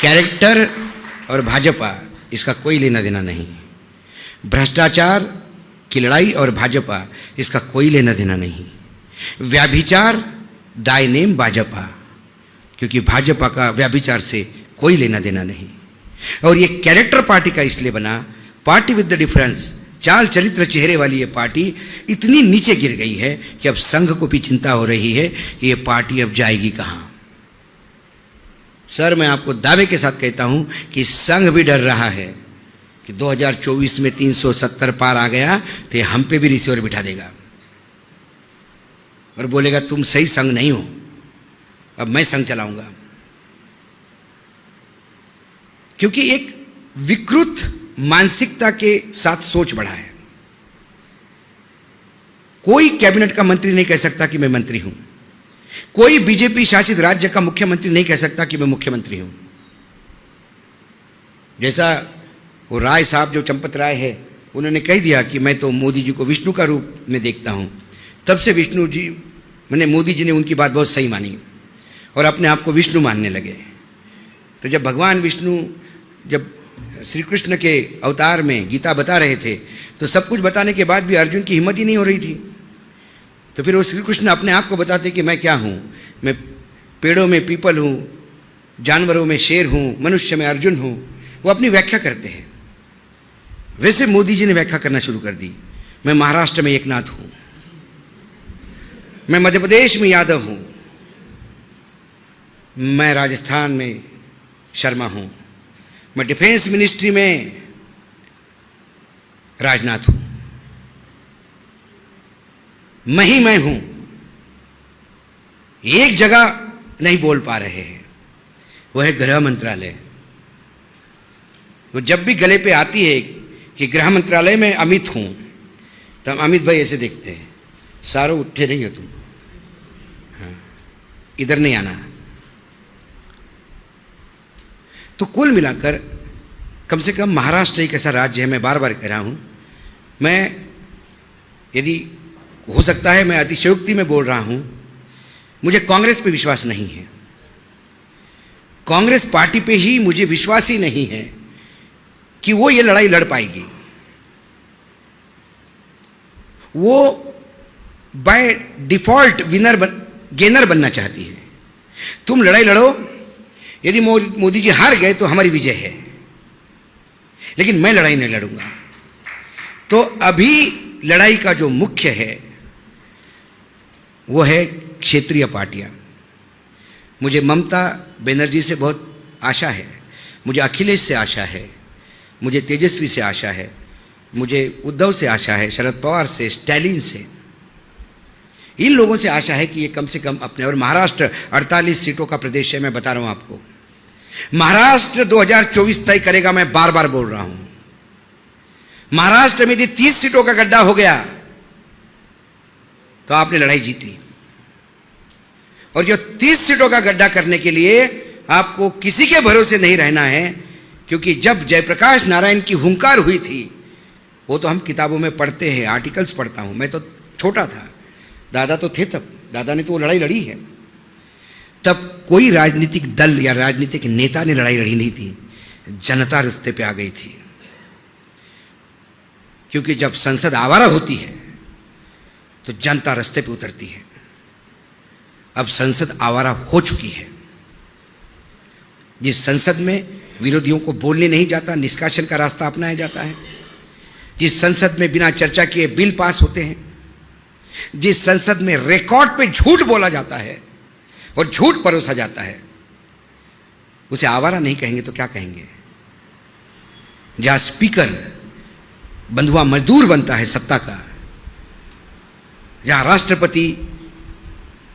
Character और भाजपा इसका कोई लेना देना नहीं। भ्रष्टाचार की लड़ाई और भाजपा इसका कोई लेना देना नहीं। व्याभिचार दाय नेम भाजपा, क्योंकि भाजपा का व्याभिचार से कोई लेना देना नहीं। और ये कैरेक्टर पार्टी का इसलिए बना, पार्टी विद द डिफरेंस, चाल चरित्र चेहरे वाली ये पार्टी इतनी नीचे गिर गई है कि अब संघ को भी चिंता हो रही है कि ये पार्टी अब जाएगी कहां। सर, मैं आपको दावे के साथ कहता हूं कि संघ भी डर रहा है कि 2024 में 370 पार आ गया तो हम पे भी रिसीवर बिठा देगा और बोलेगा तुम सही संघ नहीं हो, अब मैं संघ चलाऊंगा। क्योंकि एक विकृत मानसिकता के साथ सोच बढ़ा है। कोई कैबिनेट का मंत्री नहीं कह सकता कि मैं मंत्री हूं, कोई बीजेपी शासित राज्य का मुख्यमंत्री नहीं कह सकता कि मैं मुख्यमंत्री हूं। जैसा वो राय साहब जो चंपत राय है, उन्होंने कह दिया कि मैं तो मोदी जी को विष्णु का रूप में देखता हूं। तब से विष्णु जी, मैंने मोदी जी ने उनकी बात बहुत सही मानी और अपने आप को विष्णु मानने लगे। तो जब भगवान विष्णु जब श्री कृष्ण के अवतार में गीता बता रहे थे तो सब कुछ बताने के बाद भी अर्जुन की हिम्मत ही नहीं हो रही थी। तो फिर वो श्री कृष्ण अपने आप को बताते कि मैं क्या हूँ, मैं पेड़ों में पीपल हूँ, जानवरों में शेर हूँ, मनुष्य में अर्जुन हूँ। वो अपनी व्याख्या करते हैं। वैसे मोदी जी ने व्याख्या करना शुरू कर दी, मैं महाराष्ट्र में एकनाथ हूँ, मैं मध्य प्रदेश में यादव हूँ, मैं राजस्थान में शर्मा हूँ, मैं डिफेंस मिनिस्ट्री में राजनाथ हूं, मैं हूं। एक जगह नहीं बोल पा रहे हैं, वो है गृह मंत्रालय। वो जब भी गले पे आती है कि गृह मंत्रालय में अमित हूं, तब अमित भाई ऐसे देखते हैं, सारों उठे नहीं हो तुम, हाँ, इधर नहीं आना। तो कुल मिलाकर कम से कम महाराष्ट्र एक ऐसा राज्य है, मैं बार बार कह रहा हूँ, मैं यदि हो सकता है मैं अतिशयोक्ति में बोल रहा हूँ, मुझे कांग्रेस पे विश्वास नहीं है। कांग्रेस पार्टी पे ही मुझे विश्वास ही नहीं है कि वो ये लड़ाई लड़ पाएगी। वो बाय डिफॉल्ट गेनर बनना चाहती है। तुम लड़ाई लड़ो, यदि मोदी जी हार गए तो हमारी विजय है, लेकिन मैं लड़ाई नहीं लड़ूंगा। तो अभी लड़ाई का जो मुख्य है वो है क्षेत्रीय पार्टियां। मुझे ममता बनर्जी से बहुत आशा है, मुझे अखिलेश से आशा है, मुझे तेजस्वी से आशा है, मुझे उद्धव से आशा है, शरद पवार से, स्टैलिन से, इन लोगों से आशा है कि ये कम से कम अपने, और महाराष्ट्र 48 सीटों का प्रदेश है, मैं बता रहा हूं आपको, महाराष्ट्र 2024 तय करेगा। मैं बार बार बोल रहा हूं, महाराष्ट्र में यदि 30 सीटों का गड्ढा हो गया तो आपने लड़ाई जीत ली। और जो 30 सीटों का गड्ढा करने के लिए आपको किसी के भरोसे नहीं रहना है, क्योंकि जब जयप्रकाश नारायण की हुंकार हुई थी, वो तो हम किताबों में पढ़ते हैं, आर्टिकल्स पढ़ता हूं, मैं तो छोटा था, दादा तो थे तब, दादा ने तो वो लड़ाई लड़ी है। तब कोई राजनीतिक दल या राजनीतिक नेता ने लड़ाई लड़ी नहीं थी, जनता रास्ते पे आ गई थी। क्योंकि जब संसद आवारा होती है तो जनता रास्ते पे उतरती है। अब संसद आवारा हो चुकी है। जिस संसद में विरोधियों को बोलने नहीं जाता, निष्कासन का रास्ता अपनाया जाता है, जिस संसद में बिना चर्चा किए बिल पास होते हैं, जिस संसद में रिकॉर्ड पे झूठ बोला जाता है और झूठ परोसा जाता है, उसे आवारा नहीं कहेंगे तो क्या कहेंगे? जहां स्पीकर बंधुआ मजदूर बनता है सत्ता का, जहां राष्ट्रपति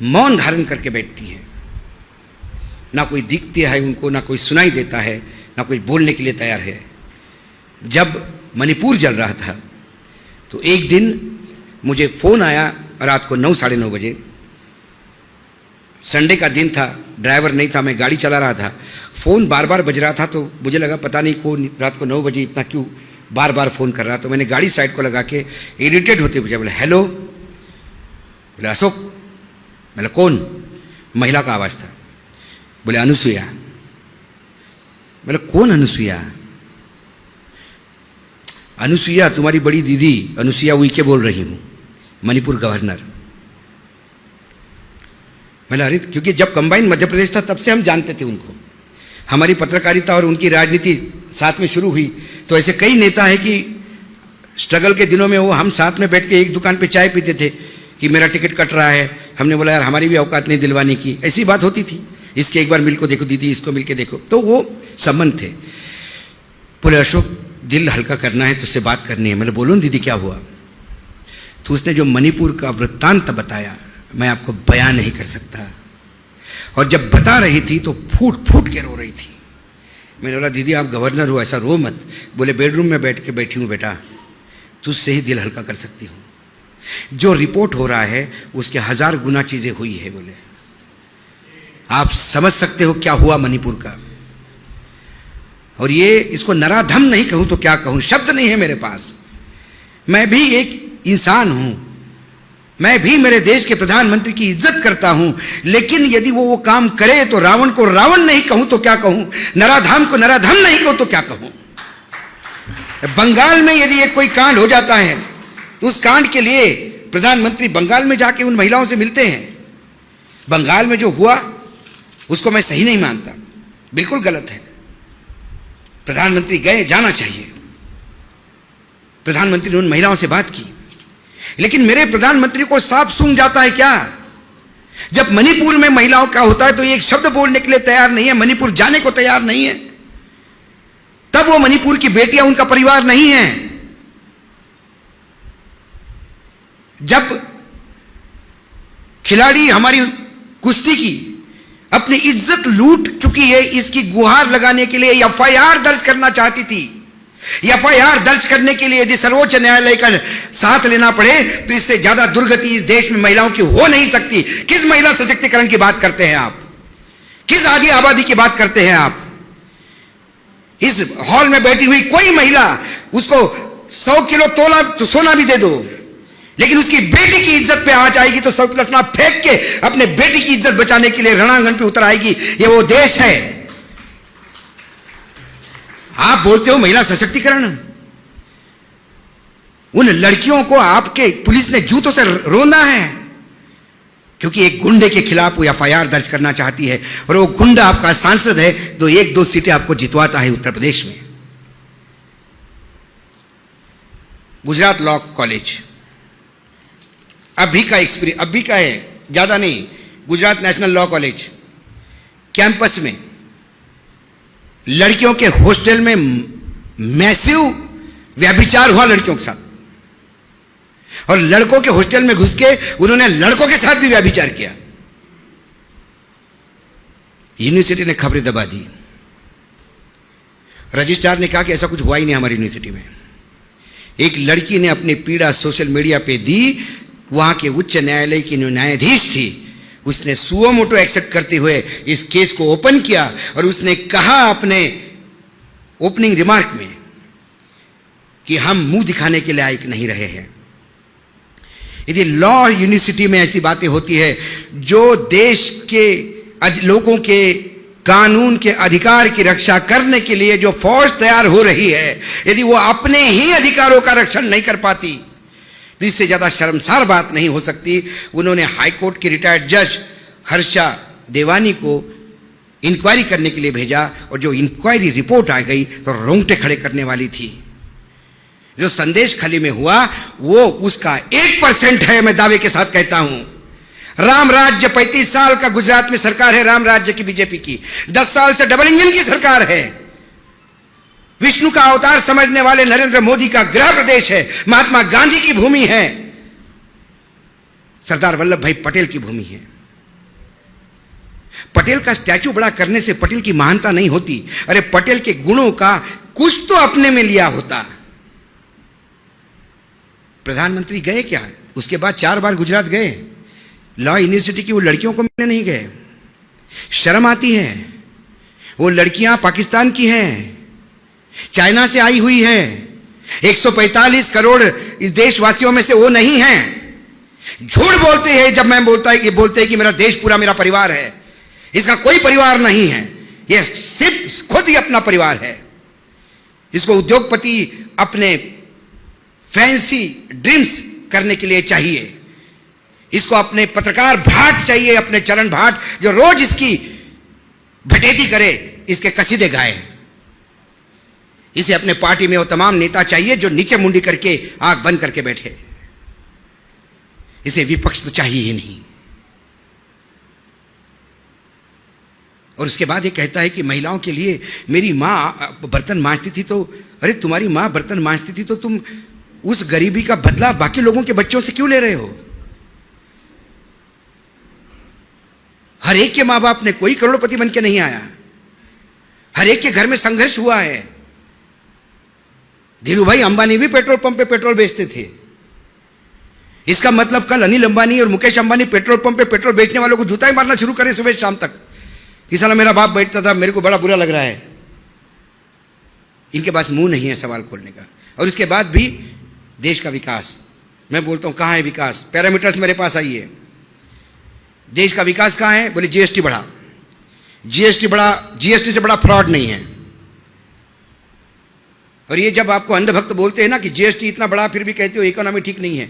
मौन धारण करके बैठती है, ना कोई दिखती है उनको, ना कोई सुनाई देता है, ना कोई बोलने के लिए तैयार है। जब मणिपुर जल रहा था तो एक दिन मुझे फ़ोन आया रात को 9 साढ़े 9 बजे, संडे का दिन था, ड्राइवर नहीं था, मैं गाड़ी चला रहा था, फ़ोन बार बार बज रहा था। तो मुझे लगा पता नहीं कौन रात को 9 बजे इतना क्यों बार बार फ़ोन कर रहा। तो मैंने गाड़ी साइड को लगा के इरिटेट होते पूछा, बोले हेलो, बोले अशोक, बोले कौन? महिला का आवाज़ था। बोले अनुसुईया। बोले कौन अनुसुईया? अनुसुईया तुम्हारी बड़ी दीदी अनुसुईया उइके बोल रही हूं, मणिपुर गवर्नर। मैंने अरे क्योंकि जब कंबाइन मध्य प्रदेश था तब से हम जानते थे उनको, हमारी पत्रकारिता और उनकी राजनीति साथ में शुरू हुई। तो ऐसे कई नेता हैं कि स्ट्रगल के दिनों में वो हम साथ में बैठ के एक दुकान पे चाय पीते थे कि मेरा टिकट कट रहा है, हमने बोला यार हमारी भी औकात नहीं दिलवाने की, ऐसी बात होती थी। इसके एक बार मिल को देखो दीदी, इसको मिल के देखो, तो वो संबंध थे। बोले अशोक दिल हल्का करना है, तुझसे बात करनी है। मैंने बोलो दीदी क्या हुआ? तो उसने जो मणिपुर का वृत्तांत बताया मैं आपको बयान नहीं कर सकता। और जब बता रही थी तो फूट फूट के रो रही थी। मैंने बोला दीदी आप गवर्नर हो, ऐसा रो मत। बोले बेडरूम में बैठ के बैठी हूँ बेटा, तुझसे ही दिल हल्का कर सकती हूँ। जो रिपोर्ट हो रहा है उसके 1000 गुना चीजें हुई है। बोले आप समझ सकते हो क्या हुआ मणिपुर का। और ये इसको नराधम नहीं कहूं तो क्या कहूं, शब्द नहीं है मेरे पास। मैं भी एक इंसान हूं, मैं भी मेरे देश के प्रधानमंत्री की इज्जत करता हूं, लेकिन यदि वो काम करे तो रावण को रावण नहीं कहूं तो क्या कहूं, नराधम को नराधम नहीं कहूं तो क्या कहूं। बंगाल में यदि एक कोई कांड हो जाता है तो उस कांड के लिए प्रधानमंत्री बंगाल में जाके उन महिलाओं से मिलते हैं। बंगाल में जो हुआ उसको मैं सही नहीं मानता, बिल्कुल गलत है। प्रधानमंत्री गए, जाना चाहिए। प्रधानमंत्री ने उन महिलाओं से बात की, लेकिन मेरे प्रधानमंत्री को साफ सूंघ जाता है क्या? जब मणिपुर में महिलाओं का होता है तो एक शब्द बोलने के लिए तैयार नहीं है, मणिपुर जाने को तैयार नहीं है। तब वो मणिपुर की बेटियां उनका परिवार नहीं है। जब खिलाड़ी हमारी कुश्ती की अपनी इज्जत लूट चुकी है, इसकी गुहार लगाने के लिए एफआईआर दर्ज करना चाहती थी। एफआईआर दर्ज करने के लिए यदि सर्वोच्च न्यायालय का साथ लेना पड़े तो इससे ज्यादा दुर्गति इस देश में महिलाओं की हो नहीं सकती। किस महिला सशक्तिकरण की बात करते हैं आप? किस आदि आबादी की बात करते हैं आप? इस हॉल में बैठी हुई कोई महिला, उसको 100 किलो तोला तो सोना भी दे दो, लेकिन उसकी बेटी की इज्जत पे आ जाएगी तो 100 किलो सोना फेंक के अपने बेटी की इज्जत बचाने के लिए रणांगण पे उतर आएगी। ये वो देश है। आप बोलते हो महिला सशक्तिकरण, उन लड़कियों को आपके पुलिस ने जूतों से रोना है क्योंकि एक गुंडे के खिलाफ वो एफआईआर दर्ज करना चाहती है और वो गुंडा आपका सांसद है तो 1-2 सीटें आपको जितवाता है उत्तर प्रदेश में। गुजरात लॉ कॉलेज अभी का एक्सपीरियंस, अभी का है, ज्यादा नहीं। Gujarat national law college campus में लड़कियों के हॉस्टल में मैसिव व्यभिचार हुआ लड़कियों के साथ, और लड़कों के हॉस्टल में घुस के उन्होंने लड़कों के साथ भी व्यभिचार किया। यूनिवर्सिटी ने खबरें दबा दी। रजिस्ट्रार ने कहा कि ऐसा कुछ हुआ ही नहीं हमारी यूनिवर्सिटी में। एक लड़की ने अपनी पीड़ा सोशल मीडिया पे दी। वहां के उच्च न्यायालय की न्यायाधीश थी, उसने सुओ मोटो एक्सेप्ट करते हुए इस केस को ओपन किया और उसने कहा अपने ओपनिंग रिमार्क में कि हम मुंह दिखाने के लायक नहीं रहे हैं। यदि लॉ यूनिवर्सिटी में ऐसी बातें होती है, जो देश के लोगों के कानून के अधिकार की रक्षा करने के लिए जो फौज तैयार हो रही है, यदि वो अपने ही अधिकारों का रक्षण नहीं कर पाती तो इससे ज्यादा शर्मसार बात नहीं हो सकती। उन्होंने हाईकोर्ट के रिटायर्ड जज हर्षा देवानी को इंक्वायरी करने के लिए भेजा और जो इंक्वायरी रिपोर्ट आ गई तो रोंगटे खड़े करने वाली थी। जो संदेश खली में हुआ वो उसका 1% है, मैं दावे के साथ कहता हूं। राम राज्य 35 साल का गुजरात में सरकार है, राम राज्य की बीजेपी की 10 साल से डबल इंजन की सरकार है। विष्णु का अवतार समझने वाले नरेंद्र मोदी का गृह प्रदेश है, महात्मा गांधी की भूमि है, सरदार वल्लभ भाई पटेल की भूमि है। पटेल का स्टैचू बड़ा करने से पटेल की महानता नहीं होती। अरे पटेल के गुणों का कुछ तो अपने में लिया होता। प्रधानमंत्री गए क्या? उसके बाद 4 बार गुजरात गए। लॉ यूनिवर्सिटी की वो लड़कियों को मिलने नहीं गए। शर्म आती है। वो लड़कियां पाकिस्तान की हैं, चाइना से आई हुई है। 145 करोड़ इस देशवासियों में से वो नहीं हैं। झूठ बोलते हैं जब मैं बोलते हैं कि मेरा देश पूरा मेरा परिवार है। इसका कोई परिवार नहीं है। यह सिर्फ खुद ही अपना परिवार है। इसको उद्योगपति अपने फैंसी ड्रीम्स करने के लिए चाहिए। इसको अपने पत्रकार भाट चाहिए, अपने चरण भाट, जो रोज इसकी भटेती करे, इसके कसीदे गाए। इसे अपने पार्टी में वो तमाम नेता चाहिए जो नीचे मुंडी करके आंख बंद करके बैठे। इसे विपक्ष तो चाहिए ही नहीं। और उसके बाद ये कहता है कि महिलाओं के लिए मेरी माँ बर्तन मांजती थी, तो अरे तुम्हारी माँ बर्तन मांजती थी तो तुम उस गरीबी का बदला बाकी लोगों के बच्चों से क्यों ले रहे हो? हर एक के माँ बाप ने कोई करोड़पति बन के नहीं आया। हर एक के घर में संघर्ष हुआ है। धीरू भाई अंबानी भी पेट्रोल पंप पे पेट्रोल बेचते थे। इसका मतलब कल अनिल अंबानी और मुकेश अंबानी पेट्रोल पंप पे पेट्रोल बेचने वालों को जूता ही मारना शुरू करें सुबह शाम तक। इस साल मेरा बाप बैठता था, मेरे को बड़ा बुरा लग रहा है। इनके पास मुंह नहीं है सवाल खोलने का। और इसके बाद भी देश का विकास, मैं बोलता हूं कहां है विकास? पैरामीटर्स मेरे पास आइए। देश का विकास कहां है? बोले जीएसटी बढ़ा। जीएसटी से बड़ा फ्रॉड नहीं है। और ये जब आपको अंधभक्त बोलते हैं ना कि जीएसटी इतना बड़ा, फिर भी कहते हो इकोनॉमी ठीक नहीं है।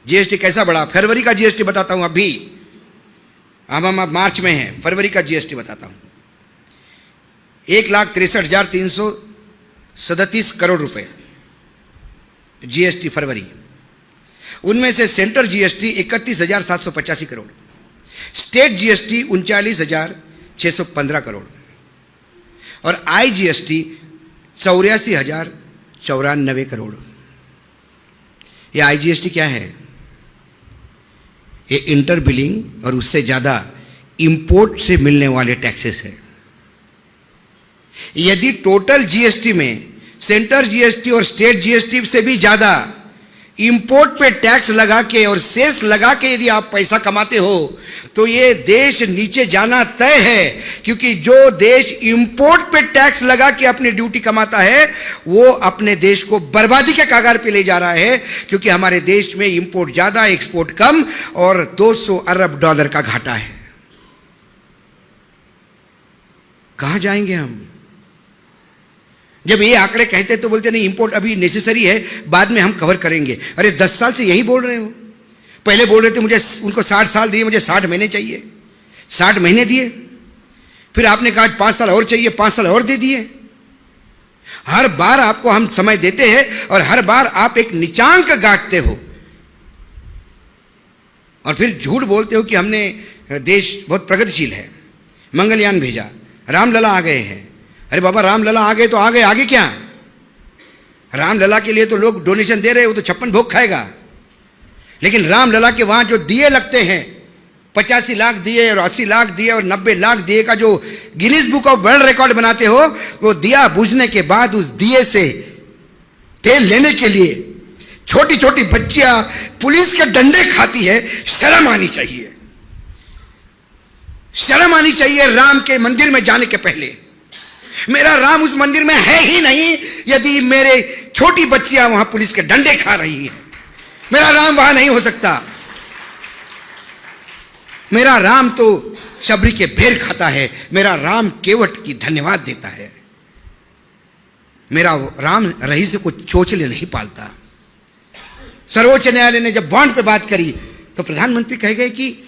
जीएसटी कैसा बढ़ा? फरवरी का जीएसटी बताता हूं। अभी अब हम मार्च में हैं, फरवरी का जीएसटी बताता हूं। 1,63,337 करोड़ रुपए जीएसटी फरवरी। उनमें से central GST 31,785 crore, state GST 39,615 crore और आईजीएसटी 84,094 करोड़। ये आईजीएसटी क्या है? ये इंटर बिलिंग और उससे ज़्यादा इंपोर्ट से मिलने वाले टैक्सेस है। यदि टोटल जीएसटी में सेंट्रल जीएसटी और स्टेट जीएसटी से भी ज़्यादा इंपोर्ट पे टैक्स लगा के और सेस लगा के यदि आप पैसा कमाते हो तो ये देश नीचे जाना तय है। क्योंकि जो देश इंपोर्ट पे टैक्स लगा के अपनी ड्यूटी कमाता है वो अपने देश को बर्बादी के कगार पे ले जा रहा है। क्योंकि हमारे देश में इंपोर्ट ज्यादा, एक्सपोर्ट कम और 200 अरब डॉलर का घाटा है। कहां जाएंगे हम? जब ये आंकड़े कहते तो बोलते नहीं इंपोर्ट अभी नेसेसरी है, बाद में हम कवर करेंगे। अरे 10 साल से यही बोल रहे हो। पहले बोल रहे थे मुझे उनको 60 साल दिए, मुझे 60 महीने चाहिए, 60 महीने दिए। फिर आपने कहा 5 साल और चाहिए, 5 साल और दे दिए। हर बार आपको हम समय देते हैं और हर बार आप एक नीचांक गांठते हो और फिर झूठ बोलते हो कि हमने देश बहुत प्रगतिशील है, मंगलयान भेजा, रामलला आ गए हैं। अरे बाबा रामलला आ गए तो आ गए, आगे क्या? रामलला के लिए तो लोग डोनेशन दे रहे हैं, वो तो 56 भोग खाएगा। लेकिन रामलला के वहां जो दिए लगते हैं, 85 लाख दिए और 80 लाख दिए और 90 लाख दिए का जो Guinness book of world record बनाते हो, वो दिया बुझने के बाद उस दिए से तेल लेने के लिए छोटी छोटी बच्चियां पुलिस के डंडे खाती है। शर्म आनी चाहिए, शर्म आनी चाहिए। राम के मंदिर में जाने के पहले मेरा राम उस मंदिर में है ही नहीं यदि मेरे छोटी बच्चियां वहां पुलिस के डंडे खा रही हैं। मेरा राम वहां नहीं हो सकता। मेरा राम तो शबरी के बेर खाता है। मेरा राम केवट की धन्यवाद देता है। मेरा राम रईस को चोचले नहीं पालता। सर्वोच्च न्यायालय ने जब बॉन्ड पे बात करी तो प्रधानमंत्री कह गए कि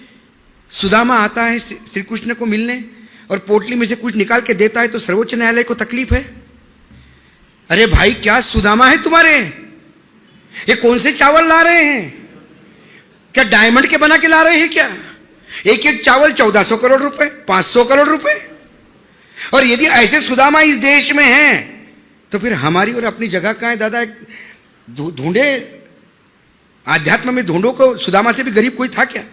सुदामा आता है श्री कृष्ण को मिलने और पोटली में से कुछ निकाल के देता है तो सर्वोच्च न्यायालय को तकलीफ है। अरे भाई क्या सुदामा है तुम्हारे? ये कौन से चावल ला रहे हैं? क्या डायमंड के बना के ला रहे हैं क्या? एक एक चावल 1400 करोड़ रुपए, 500 करोड़ रुपए। और यदि ऐसे सुदामा इस देश में हैं तो फिर हमारी और अपनी जगह कहां है दादा? ढूंढे आध्यात्म में, ढूंढो को सुदामा से भी गरीब कोई था क्या?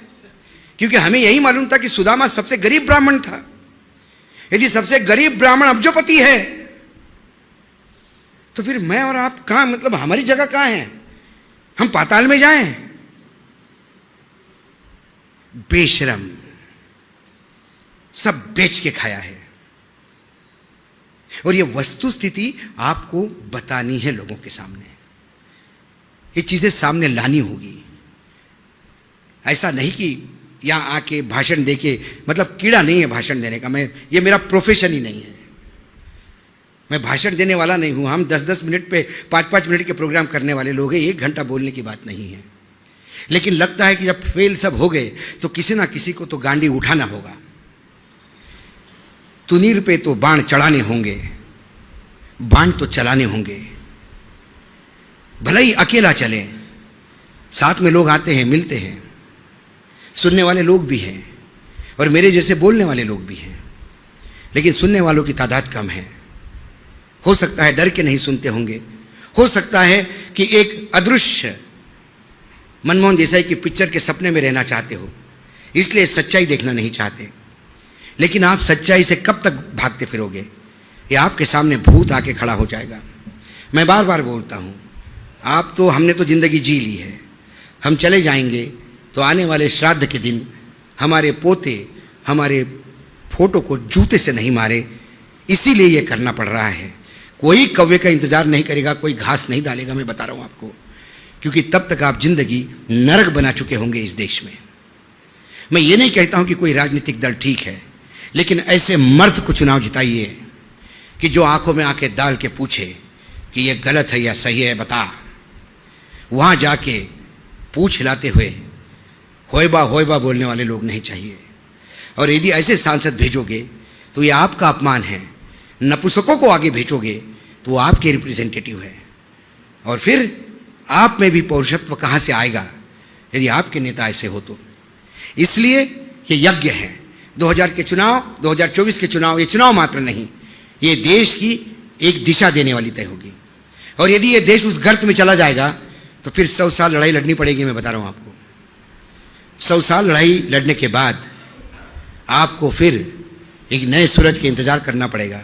क्योंकि हमें यही मालूम था कि सुदामा सबसे गरीब ब्राह्मण था। यदि सबसे गरीब ब्राह्मण अब्जोपति है तो फिर मैं और आप कहां, मतलब हमारी जगह कहां है? हम पाताल में जाएं? बेशरम, सब बेच के खाया है। और ये वस्तु स्थिति आपको बतानी है लोगों के सामने। ये चीजें सामने लानी होगी। ऐसा नहीं कि यहाँ आके भाषण दे के, मतलब कीड़ा नहीं है भाषण देने का, ये मेरा प्रोफेशन ही नहीं है, मैं भाषण देने वाला नहीं हूँ। हम 10-10 मिनट पे 5-5 मिनट के प्रोग्राम करने वाले लोग हैं, 1 घंटा बोलने की बात नहीं है। लेकिन लगता है कि जब फेल सब हो गए तो किसी ना किसी को तो गांडी उठाना होगा, तुनीर पे तो बाण चढ़ाने होंगे, बाण तो चलाने होंगे। भले ही अकेला चले, साथ में लोग आते हैं, मिलते हैं, सुनने वाले लोग भी हैं और मेरे जैसे बोलने वाले लोग भी हैं, लेकिन सुनने वालों की तादाद कम है। हो सकता है डर के नहीं सुनते होंगे, हो सकता है कि एक अदृश्य मनमोहन देसाई की पिक्चर के सपने में रहना चाहते हो, इसलिए सच्चाई देखना नहीं चाहते। लेकिन आप सच्चाई से कब तक भागते फिरोगे? ये आपके सामने भूत आके खड़ा हो जाएगा। मैं बार बार बोलता हूँ, आप तो, हमने तो ज़िंदगी जी ली है, हम चले जाएंगे तो आने वाले श्राद्ध के दिन हमारे पोते हमारे फोटो को जूते से नहीं मारे, इसीलिए ये करना पड़ रहा है। कोई कौवे का इंतज़ार नहीं करेगा, कोई घास नहीं डालेगा, मैं बता रहा हूँ आपको, क्योंकि तब तक आप जिंदगी नरक बना चुके होंगे इस देश में। मैं ये नहीं कहता हूँ कि कोई राजनीतिक दल ठीक है, लेकिन ऐसे मर्द को चुनाव जिताइए कि जो आंखों में आंखें डाल के पूछे कि ये गलत है या सही है, बता। वहाँ जाके पूछ हिलाते हुए होयबा होयबा बोलने वाले लोग नहीं चाहिए। और यदि ऐसे सांसद भेजोगे तो ये आपका अपमान है, नपुंसकों को आगे भेजोगे तो वो आपके रिप्रेजेंटेटिव है, और फिर आप में भी पौरुषत्व कहाँ से आएगा यदि आपके नेता ऐसे हो तो। इसलिए ये यज्ञ है, 2000 के चुनाव, 2024 के चुनाव, ये चुनाव मात्र नहीं, ये देश की एक दिशा देने वाली तय होगी। और यदि ये देश उस गर्त में चला जाएगा तो फिर 100 साल लड़ाई लड़नी पड़ेगी। मैं बता रहा हूँ आपको, 100 साल लड़ाई लड़ने के बाद आपको फिर एक नए सूरज के इंतजार करना पड़ेगा।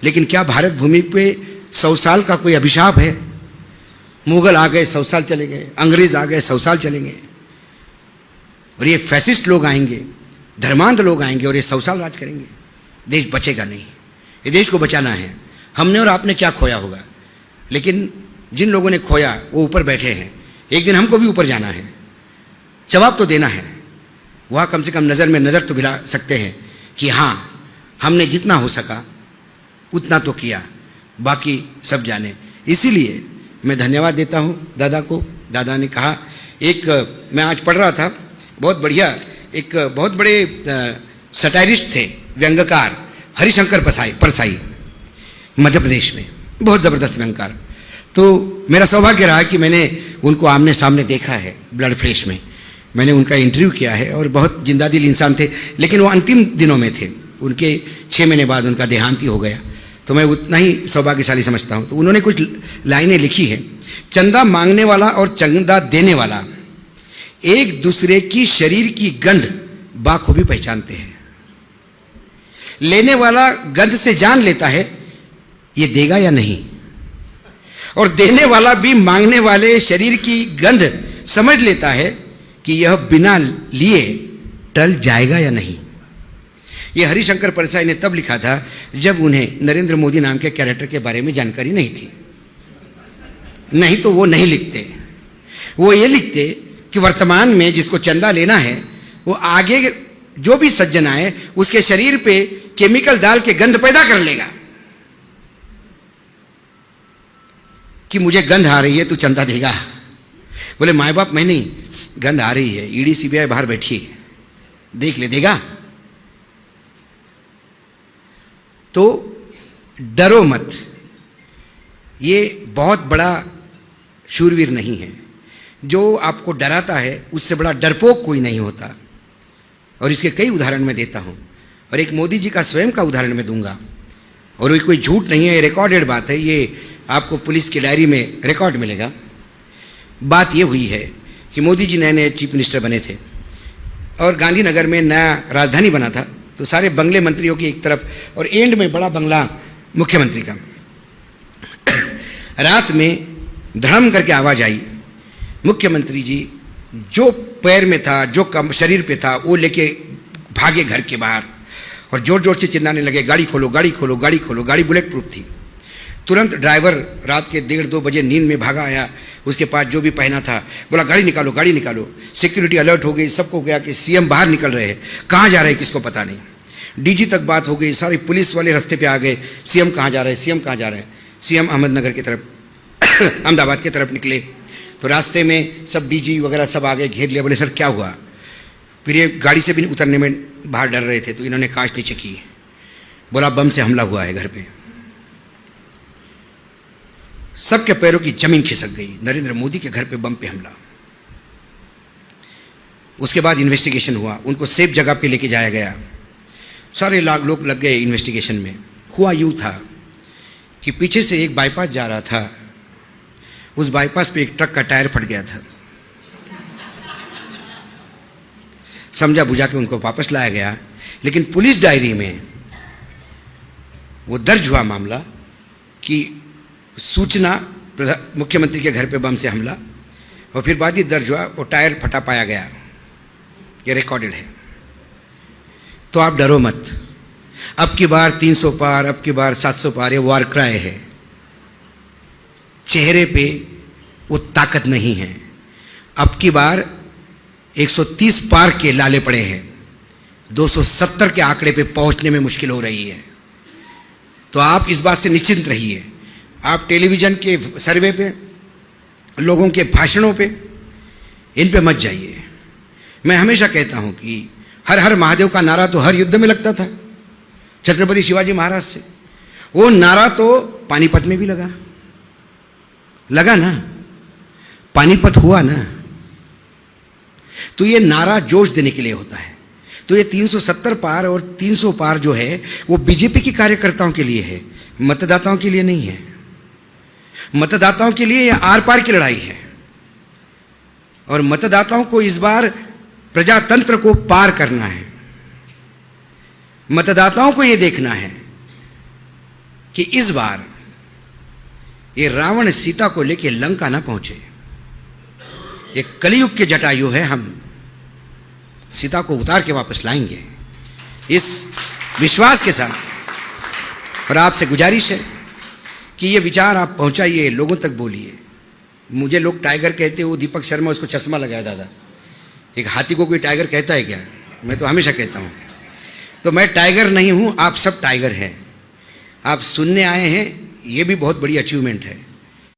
लेकिन क्या भारत भूमि पे 100 साल का कोई अभिशाप है? मुगल आ गए 100 साल चले गए, अंग्रेज आ गए 100 साल चलेंगे, और ये फैसिस्ट लोग आएंगे, धर्मांध लोग आएंगे और ये 100 साल राज करेंगे, देश बचेगा नहीं। ये देश को बचाना है। हमने और आपने क्या खोया होगा, लेकिन जिन लोगों ने खोया वो ऊपर बैठे हैं, एक दिन हमको भी ऊपर जाना है, जवाब तो देना है। वह कम से कम नज़र में नज़र तो भिला सकते हैं कि हाँ, हमने जितना हो सका उतना तो किया, बाकी सब जाने। इसीलिए मैं धन्यवाद देता हूँ दादा को। दादा ने कहा, मैं आज पढ़ रहा था, बहुत बढ़िया, एक बहुत बड़े सटायरिस्ट थे, व्यंग्यकार, हरिशंकर परसाई, मध्य प्रदेश में बहुत ज़बरदस्त व्यंग्यकार। तो मेरा सौभाग्य रहा कि मैंने उनको आमने सामने देखा है, ब्लड फ्लैश में मैंने उनका इंटरव्यू किया है, और बहुत जिंदा दिल इंसान थे, लेकिन वो अंतिम दिनों में थे, उनके 6 महीने बाद उनका देहांत ही हो गया, तो मैं उतना ही सौभाग्यशाली समझता हूँ। तो उन्होंने कुछ लाइनें लिखी है, चंदा मांगने वाला और चंदा देने वाला एक दूसरे की शरीर की गंध बाखूबी पहचानते हैं। लेने वाला गंध से जान लेता है ये देगा या नहीं, और देने वाला भी मांगने वाले शरीर की गंध समझ लेता है कि यह बिना लिए टल जाएगा या नहीं। यह हरिशंकर परसाई ने तब लिखा था जब उन्हें नरेंद्र मोदी नाम के कैरेक्टर के बारे में जानकारी नहीं थी। नहीं तो वो नहीं लिखते, वो ये लिखते कि वर्तमान में जिसको चंदा लेना है वो आगे जो भी सज्जन आए उसके शरीर पे केमिकल डाल के गंध पैदा कर लेगा कि मुझे गंध आ रही है, तू चंदा देगा। बोले माए बाप मैं नहीं, गंध आ रही है, ईडी सीबीआई बाहर बैठी है, देख ले, देगा। तो डरो मत, ये बहुत बड़ा शूरवीर नहीं है। जो आपको डराता है उससे बड़ा डरपोक कोई नहीं होता। और इसके कई उदाहरण मैं देता हूँ, और एक मोदी जी का स्वयं का उदाहरण मैं दूंगा, और ये कोई झूठ नहीं है, ये रिकॉर्डेड बात है, ये आपको पुलिस की डायरी में रिकॉर्ड मिलेगा। बात ये हुई है कि मोदी जी नए नए चीफ मिनिस्टर बने थे, और गांधीनगर में नया राजधानी बना था, तो सारे बंगले मंत्रियों की एक तरफ, और एंड में बड़ा बंगला मुख्यमंत्री का। रात में धड़म करके आवाज़ आई, मुख्यमंत्री जी जो पैर में था, जो कम शरीर पे था, वो लेके भागे घर के बाहर, और जोर जोर से चिल्लाने लगे, गाड़ी खोलो, गाड़ी खोलो, गाड़ी खोलो। गाड़ी बुलेट प्रूफ थी। तुरंत ड्राइवर रात के 1:30-2 बजे नींद में भागा आया, उसके पास जो भी पहना था, बोला गाड़ी निकालो गाड़ी निकालो। सिक्योरिटी अलर्ट हो गई, सबको गया कि सीएम बाहर निकल रहे हैं, कहाँ जा रहे हैं किसको पता नहीं। डीजी तक बात हो गई, सारी पुलिस वाले रास्ते पे आ गए, सीएम कहाँ जा रहे हैं, सीएम कहाँ जा रहे हैं। सीएम अहमदनगर की तरफ अहमदाबाद की तरफ निकले तो रास्ते में सब डीजी वगैरह सब आ गए, घेर लिया। बोले सर क्या हुआ? फिर ये गाड़ी से भी उतरने में बाहर डर रहे थे, तो इन्होंने कांच नीचे की। बोला बम से हमला हुआ है घर पे। सबके पैरों की जमीन खिसक गई, नरेंद्र मोदी के घर पे बम पे हमला। उसके बाद इन्वेस्टिगेशन हुआ, उनको सेफ जगह पे लेके जाया गया, सारे लोग लग गए इन्वेस्टिगेशन में। हुआ यूँ था कि पीछे से एक बाईपास जा रहा था, उस बाईपास पे एक ट्रक का टायर फट गया था। समझा बुझा के उनको वापस लाया गया, लेकिन पुलिस डायरी में वो दर्ज हुआ मामला कि सूचना मुख्यमंत्री के घर पे बम से हमला, और फिर बाद ही दर्ज हुआ वो टायर फटा पाया गया। ये रिकॉर्डेड है। तो आप डरो मत, अब की बार 300 पार, अब की बार 700 पार, ये वार क्राई है। चेहरे पे वो ताकत नहीं है। अब की बार 130 पार के लाले पड़े हैं, 270 के आंकड़े पे पहुंचने में मुश्किल हो रही है। तो आप इस बात से निश्चिंत रहिए। आप टेलीविज़न के सर्वे पे, लोगों के भाषणों पे, इन पे मत जाइए। मैं हमेशा कहता हूं कि हर हर महादेव का नारा तो हर युद्ध में लगता था छत्रपति शिवाजी महाराज से। वो नारा तो पानीपत में भी लगा ना, पानीपत हुआ ना। तो ये नारा जोश देने के लिए होता है। तो ये 370 पार और 300 पार जो है वो बीजेपी के कार्यकर्ताओं के लिए है, मतदाताओं के लिए नहीं है। मतदाताओं के लिए ये आर पार की लड़ाई है, और मतदाताओं को इस बार प्रजातंत्र को पार करना है। मतदाताओं को यह देखना है कि इस बार ये रावण सीता को लेकर लंका ना पहुंचे। ये कलयुग के जटायु है, हम सीता को उतार के वापस लाएंगे, इस विश्वास के साथ। और आपसे गुजारिश है कि ये विचार आप पहुंचाइए, लोगों तक बोलिए। मुझे लोग टाइगर कहते हो, दीपक शर्मा उसको चश्मा लगाया दादा। एक हाथी को कोई टाइगर कहता है क्या? मैं तो हमेशा कहता हूँ। तो मैं टाइगर नहीं हूँ, आप सब टाइगर हैं। आप सुनने आए हैं, ये भी बहुत बड़ी अचीवमेंट है।